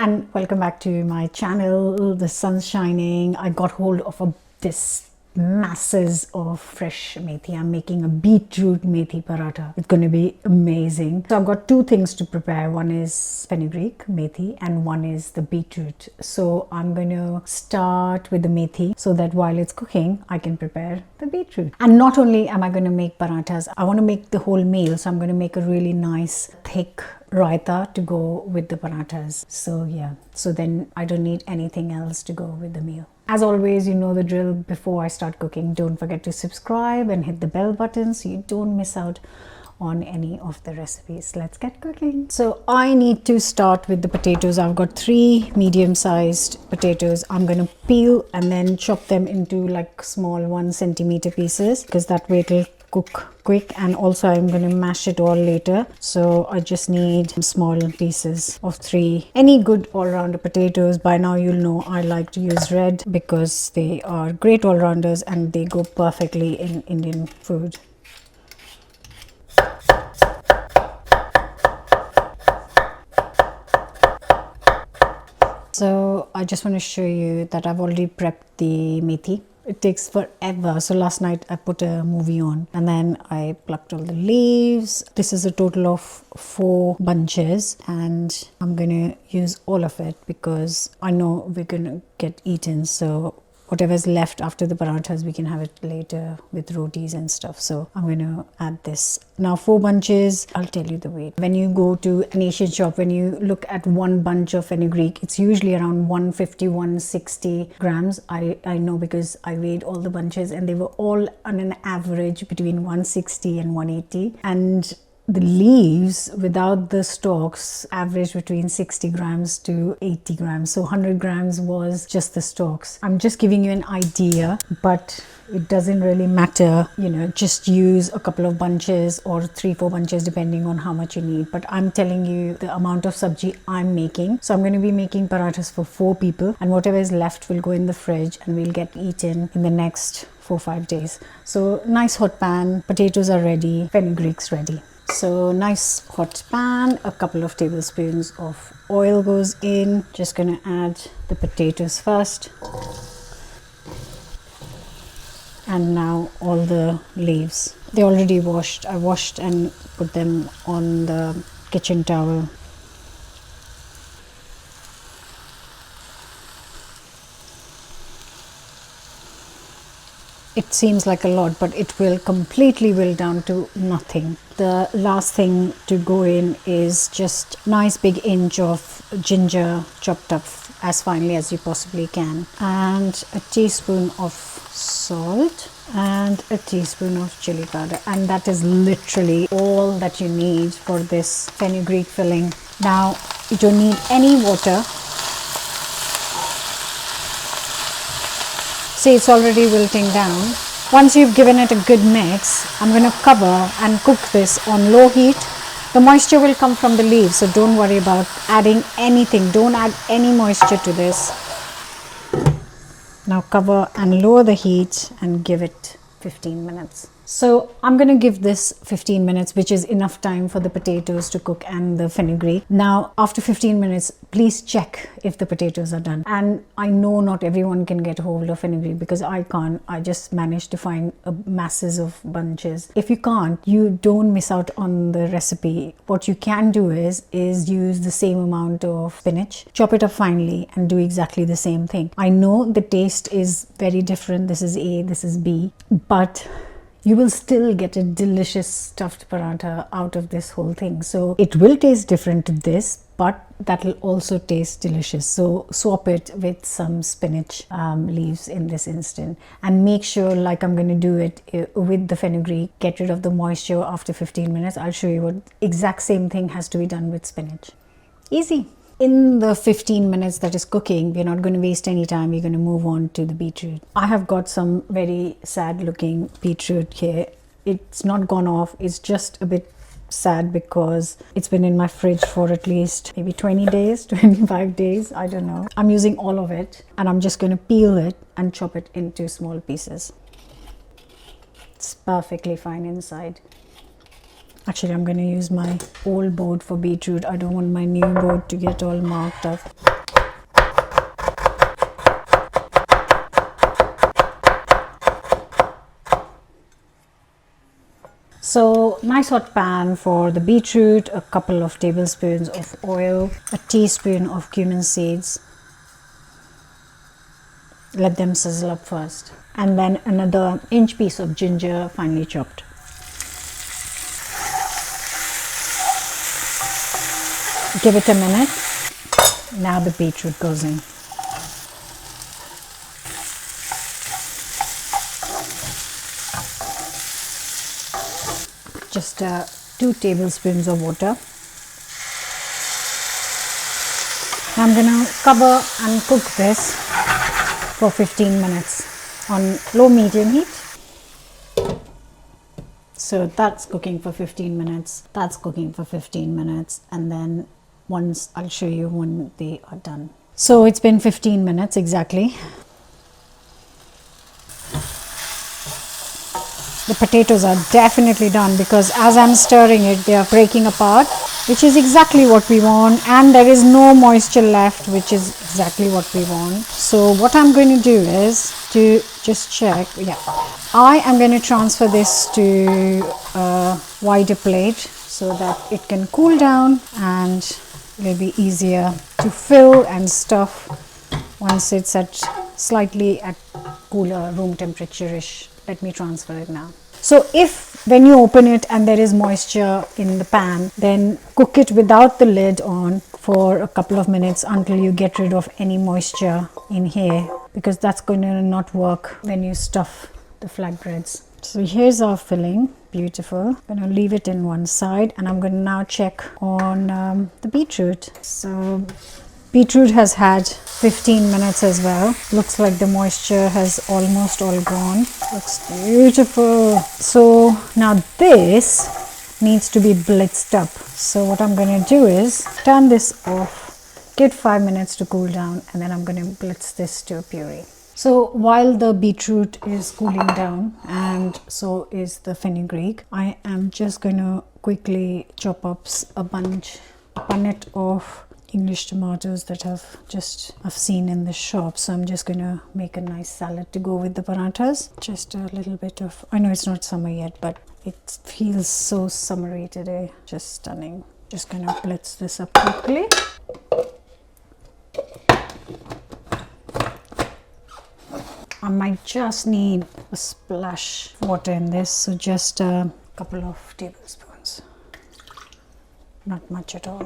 and welcome back to my channel. The sun's shining. I got hold of this masses of fresh methi. I'm making a beetroot methi paratha. It's going to be amazing. So I've got two things to prepare. One is fenugreek methi and one is the beetroot. So I'm going to start with the methi so that while it's cooking I can prepare the beetroot. And not only am I going to make parathas, I want to make the whole meal. So I'm going to make a really nice thick raita to go with the parathas. So yeah, so then I don't need anything else to go with the meal. As always, you know the drill. Before I start cooking, don't forget to subscribe and hit the bell button so you don't miss out on any of the recipes. Let's get cooking. So I need to start with the potatoes. I've got 3 medium-sized potatoes. I'm going to peel and then chop them into like small 1 centimeter pieces because that way it'll cook quick, and also I'm going to mash it all later. So I just need small pieces of 3 any good all-rounder potatoes. By now you'll know I like to use red because they are great all-rounders and they go perfectly in Indian food. So I just want to show you that I've already prepped the methi. It takes forever. So last night I put a movie on and then I plucked all the leaves. This is a total of 4 bunches and I'm gonna use all of it because I know we're gonna get eaten. So whatever's left after the parathas, we can have it later with rotis and stuff. So I'm going to add this. Now 4 bunches, I'll tell you the weight. When you go to an Asian shop, when you look at 1 bunch of fenugreek, it's usually around 150, 160 grams. I know because I weighed all the bunches and they were all on an average between 160 and 180. And the leaves without the stalks average between 60 grams to 80 grams. So 100 grams was just the stalks. I'm just giving you an idea, but it doesn't really matter. You know, just use a couple of bunches or 3-4 bunches depending on how much you need. But I'm telling you the amount of sabji I'm making. So I'm going to be making parathas for 4 people, and whatever is left will go in the fridge and will get eaten in the next 4-5 days. So nice hot pan, potatoes are ready, fenugreek's ready. So nice hot pan, a couple of tablespoons of oil goes in. Just gonna add the potatoes first. And now all the leaves. They're already washed. I washed and put them on the kitchen towel. It seems like a lot, but it will completely will down to nothing. The last thing to go in is just nice big inch of ginger chopped up as finely as you possibly can, and a teaspoon of salt and a teaspoon of chili powder, and that is literally all that you need for this fenugreek filling. Now you don't need any water. See, it's already wilting down. Once you've given it a good mix, I'm going to cover and cook this on low heat. The moisture will come from the leaves, so don't worry about adding anything. Don't add any moisture to this. Now cover and lower the heat and give it 15 minutes. So I'm going to give this 15 minutes, which is enough time for the potatoes to cook and the fenugreek. Now after 15 minutes, please check if the potatoes are done. And I know not everyone can get hold of fenugreek because I can't. I just managed to find masses of bunches. If you can't, you don't miss out on the recipe. What you can do is use the same amount of spinach, chop it up finely and do exactly the same thing. I know the taste is very different. This is A, this is B, but you will still get a delicious stuffed paratha out of this whole thing. So it will taste different to this, but that will also taste delicious. So swap it with some spinach leaves in this instant, and make sure, like I'm going to do it with the fenugreek, get rid of the moisture after 15 minutes. I'll show you what exact same thing has to be done with spinach. Easy. In the 15 minutes that is cooking, we're not going to waste any time. We're going to move on to the beetroot. I have got some very sad looking beetroot here. It's not gone off. It's just a bit sad because it's been in my fridge for at least maybe 20 days, 25 days. I don't know. I'm using all of it and I'm just going to peel it and chop it into small pieces. It's perfectly fine inside. Actually, I'm going to use my old board for beetroot. I don't want my new board to get all marked up. So nice hot pan for the beetroot, a couple of tablespoons of oil, a teaspoon of cumin seeds. Let them sizzle up first, and then another inch piece of ginger finely chopped. Give it a minute. Now the beetroot goes in. Just 2 tablespoons of water. I'm going to cover and cook this for 15 minutes on low medium heat. So that's cooking for 15 minutes, that's cooking for 15 minutes, and then once I'll show you when they are done. So it's been 15 minutes exactly. The potatoes are definitely done because as I'm stirring it, they are breaking apart, which is exactly what we want, and there is no moisture left, which is exactly what we want. So what I'm going to do is to just check. Yeah, I am going to transfer this to a wider plate so that it can cool down and it will be easier to fill and stuff once it's at slightly at cooler room temperature-ish. Let me transfer it now. So if when you open it and there is moisture in the pan, then cook it without the lid on for a couple of minutes until you get rid of any moisture in here, because that's going to not work when you stuff the flatbreads. So here's our filling. Beautiful. I'm going to leave it in one side, and I'm going to now check on the beetroot. So beetroot has had 15 minutes as well. Looks like the moisture has almost all gone. Looks beautiful. So now this needs to be blitzed up. So what I'm going to do is turn this off, give it 5 minutes to cool down, and then I'm going to blitz this to a puree. So while the beetroot is cooling down, and so is the fenugreek, I am just going to quickly chop up a bunnet of English tomatoes that I've seen in the shop. So I'm just going to make a nice salad to go with the parathas. Just a little bit of, I know it's not summer yet, but it feels so summery today. Just stunning. Just going to blitz this up quickly. I might just need a splash of water in this, so just a couple of tablespoons. Not much at all.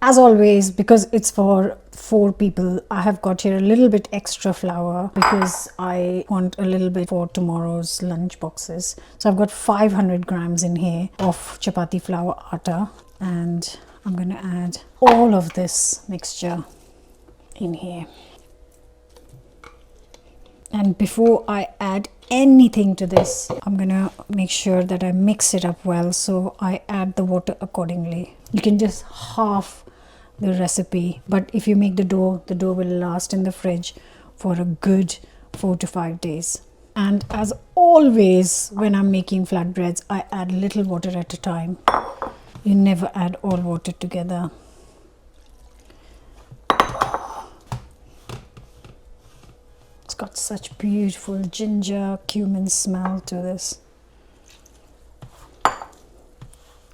As always, because it's for 4 people, I have got here a little bit extra flour because I want a little bit for tomorrow's lunch boxes. So I've got 500 grams in here of chapati flour atta, and I'm going to add all of this mixture in here. And before I add anything to this, I'm going to make sure that I mix it up well, so I add the water accordingly. You can just half the recipe, but if you make the dough will last in the fridge for a good 4 to 5 days. And as always, when I'm making flatbreads, I add little water at a time. You never add all water together. It's got such beautiful ginger cumin smell to this.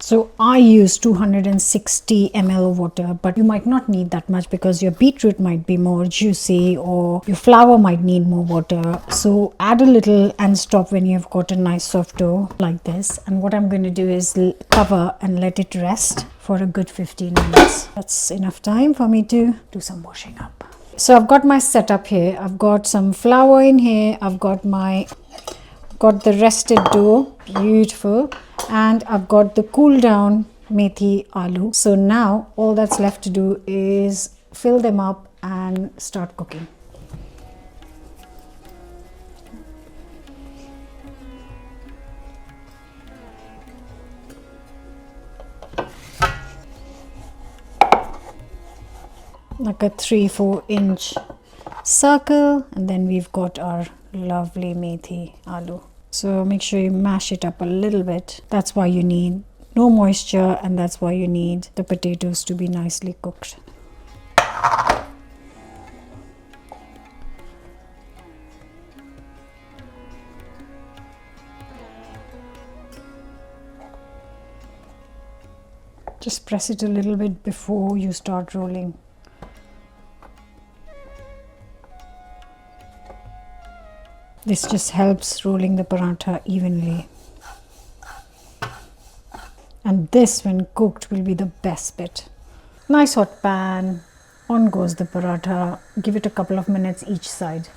So I use 260 ml of water, but you might not need that much because your beetroot might be more juicy or your flour might need more water. So add a little and stop when you've got a nice soft dough like this. And what I'm going to do is cover and let it rest for a good 15 minutes. That's enough time for me to do some washing up. So I've got my setup here. I've got some flour in here. I've got the rested dough, beautiful, and I've got the cool down methi aloo. So now all that's left to do is fill them up and start cooking. Like a 3-4 inch circle, and then we've got our lovely methi aloo. So make sure you mash it up a little bit. That's why you need no moisture, and that's why you need the potatoes to be nicely cooked. Just press it a little bit before you start rolling. This just helps rolling the paratha evenly. And this, when cooked, will be the best bit. Nice hot pan. On goes the paratha. Give it a couple of minutes each side.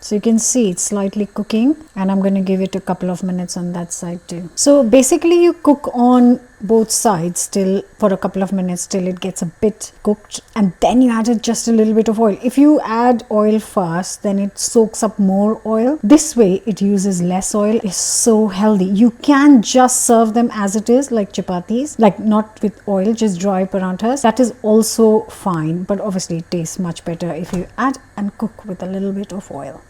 So you can see it's slightly cooking, and I'm going to give it a couple of minutes on that side too. So basically you cook on both sides till for a couple of minutes till it gets a bit cooked, and then you add just a little bit of oil. If you add oil first, then it soaks up more oil. This way it uses less oil. It's so healthy. You can just serve them as it is, like chapatis, like not with oil, just dry parathas. That is also fine, but obviously it tastes much better if you add and cook with a little bit of oil.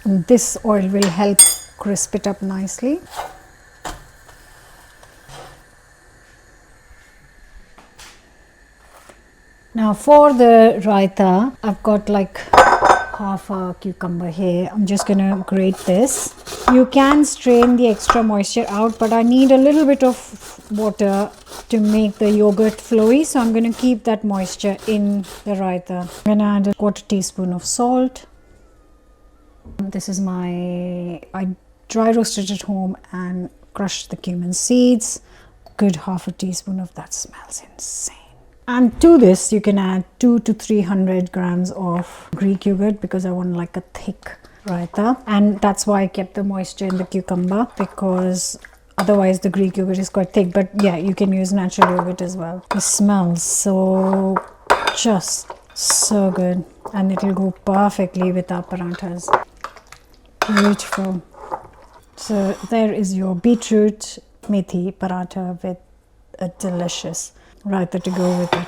And this oil will help crisp it up nicely. Now for the raita, I've got like half a cucumber here. I'm just gonna grate this. You can strain the extra moisture out, but I need a little bit of water to make the yogurt flowy, so I'm gonna keep that moisture in the raita. I'm gonna add a quarter teaspoon of salt. This is I dry roasted at home and crushed the cumin seeds. Good half a teaspoon of that. Smells insane. And to this you can add 200 to 300 grams of Greek yogurt, because I want like a thick raita, and that's why I kept the moisture in the cucumber, because otherwise the Greek yogurt is quite thick. But yeah, you can use natural yogurt as well. It smells just so good, and it will go perfectly with our parathas. Beautiful. So there is your beetroot methi paratha with a delicious raita to go with it.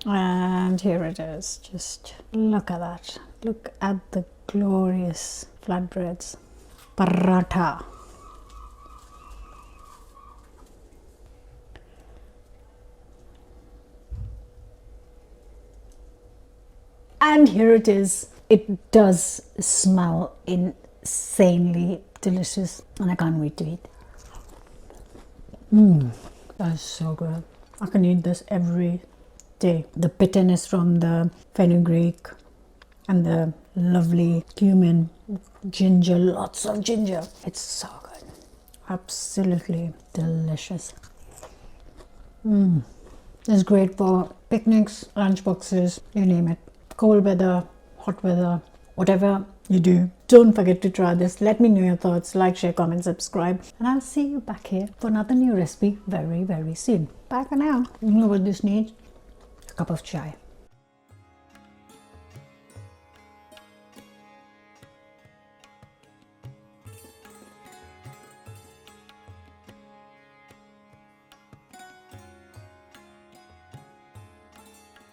And here it is. Just look at that. Look at the glorious flatbreads. Paratha. And here it is. It does smell insanely delicious, and I can't wait to eat. That's so good. I can eat this every day. The bitterness from the fenugreek and the lovely cumin, ginger, lots of ginger. It's so good. Absolutely delicious. It's great for picnics, lunch boxes, you name it. Cold weather, hot weather, whatever you do, don't forget to try this. Let me know your thoughts. Like, share, comment, subscribe, and I'll see you back here for another new recipe very, very soon. Bye for now. You know what this needs? A cup of chai.